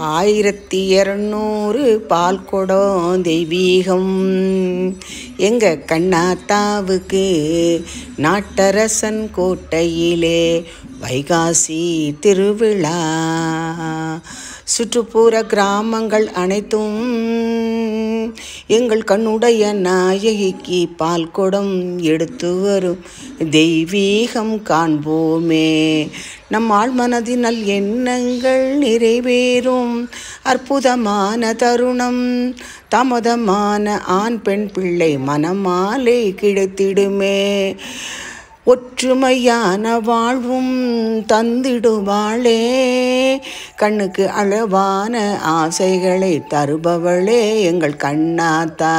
1200 பால் குடம் தெய்வீகம் எங்க கண்ணாத்தாவுக்கு நாட்டரசன் கோட்டையிலே வைகாசி திருவிழா. சுற்றுப்புற கிராமங்கள் அனைத்தும் எங்கள் கண்ணுடைய நாயகிக்கு பால் குடம் எடுத்து வரும் தெய்வீகம் காண்போமே. நம் ஆழ்மனதின் நல் எண்ணங்கள் நிறைவேறும் அற்புதமான தருணம். தாமதமான ஆண் பெண் பிள்ளை மனமாலை கிடைத்திடுமே. ஒற்றுமையான வாழ்வும் தந்திடுவாளே. கண்ணுக்கு அழகான ஆசைகளை தருபவளே எங்கள் கண்ணாத்தா.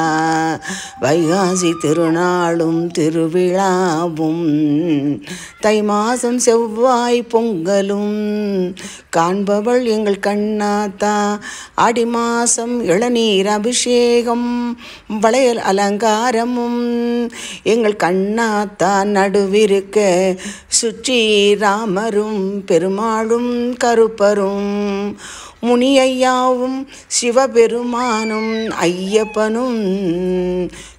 வைகாசி திருநாளும் திருவிழாவும் தை மாதம் செவ்வாய் பொங்கலும் காண்பவள் எங்கள் கண்ணாத்தா. ஆடி மாதம் இளநீர் அபிஷேகம் வளையல் அலங்காரமும் எங்கள் கண்ணாத்தா. நடுவிருக்க சுற்றி ராமரும் பெருமாளும் கருப்பரும் முனியையாவும் சிவபெருமானும் ஐயப்பனும்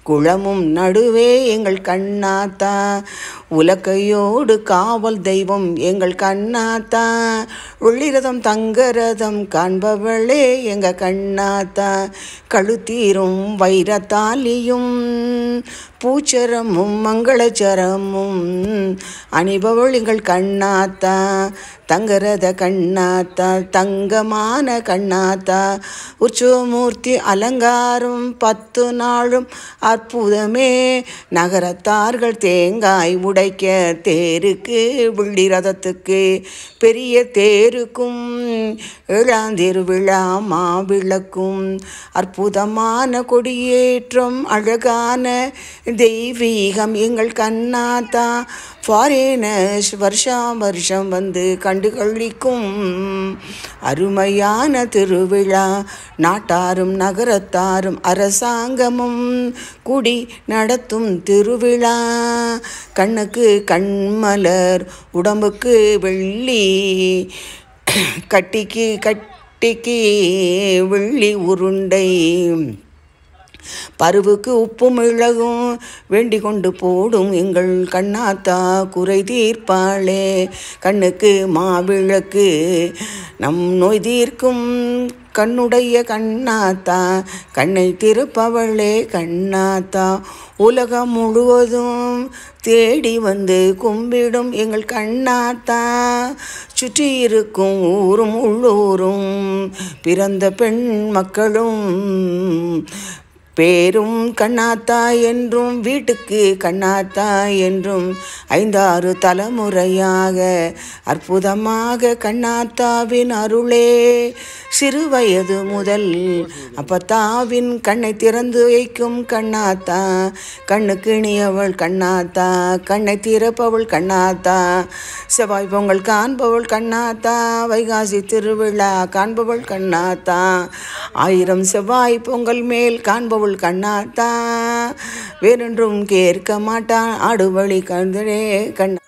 குளமும் நடுவே எங்கள் கண்ணாத்தா. உலக்கையோடு காவல் தெய்வம் எங்கள் கண்ணாத்தா. வெள்ளிரதம் தங்கரதம் காண்பவளே எங்கள் கண்ணாத்தா. கழுத்தீரும் வைரத்தாலியும் பூச்சரமும் மங்களச்சரமும் அணிபவள் எங்கள் கண்ணாத்தா. தங்கரத கண்ணாத்தா தங்கமான கண்ணாத்தா. உற்சவமூர்த்தி அலங்காரம் 10 நாளும் அற்புதமே. நகரத்தார்கள் தேங்காய் உடைக்க தேருக்கு வெள்ளி ரதத்துக்கு பெரிய தேருக்கும் ஏழாந்திருவிழா மாவிளக்கும் அற்புதமான கொடியேற்றம் அழகான தெய்வீகம் எங்கள் கண்ணாத்தா. ஃபாரினர்ஸ் வருஷம் வந்து கண்டு கழிக்கும் அருமையான திருவிழா. நாட்டாரும் நகரத்தாரும் அரசாங்கமும் குடி நடத்தும் திருவிழா. கண்ணுக்கு கண்மலர் உடம்புக்கு வெள்ளி கட்டிக்கு வெள்ளி உருண்டை பருவுக்கு உப்பும் மிளகும் வேண்டி கொண்டு போடும் எங்கள் கண்ணாத்தா. குறை தீர்ப்பாளே. கண்ணுக்கு மாவிளக்கு நம் நோய் தீர்க்கும் கண்ணுடைய கண்ணாத்தா. கண்ணை திருப்பவளே கண்ணாத்தா. உலகம் முழுவதும் தேடி வந்து கும்பிடும் எங்கள் கண்ணாத்தா. சுற்றி இருக்கும் ஊரும் உள்ளூரும் பிறந்த பெண் மக்களும் பேரும் கண்ணாத்தா என்றும் வீட்டுக்கு கண்ணாத்தா என்றும் 5-6 தலைமுறையாக அற்புதமாக கண்ணாத்தாவின் அருளே. சிறு வயது முதல் அப்பத்தாவின் கண்ணை திறந்து வைக்கும் கண்ணாத்தா. கண்ணுக்கு இனியவள் கண்ணாத்தா. கண்ணை திறப்பவள் கண்ணாத்தா. செவ்வாய் பொங்கல் காண்பவள் கண்ணாத்தா. வைகாசி திருவிழா காண்பவள் கண்ணாத்தா. 1000 செவ்வாய் பொங்கல் மேல் காண்பவள் கண்ணாத்தா. வேறொன்றும் கேட்க மாட்டான் ஆடுவழி கண்டனே கண்ணா.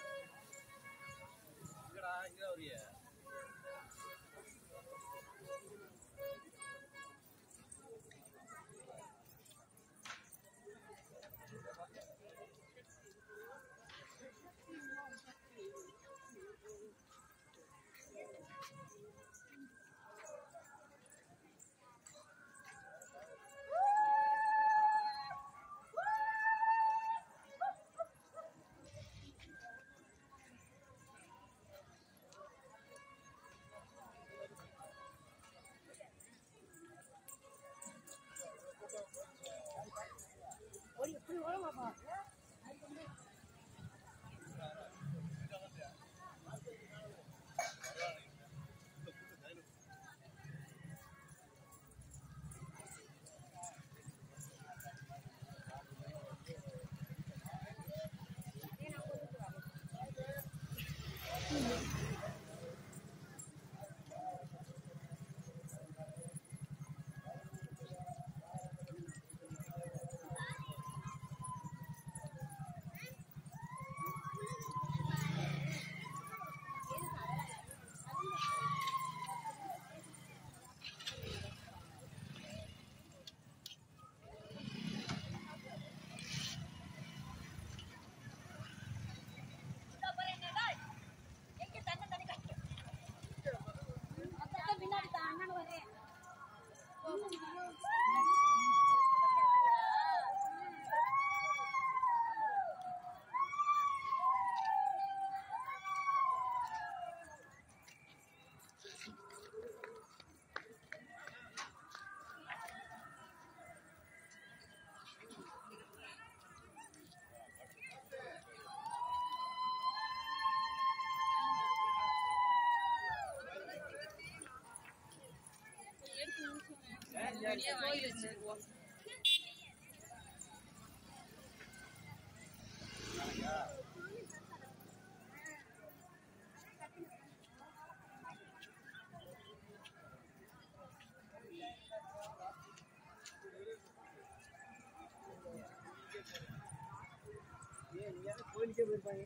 கோயிலுக்கே போயிருப்பாங்க.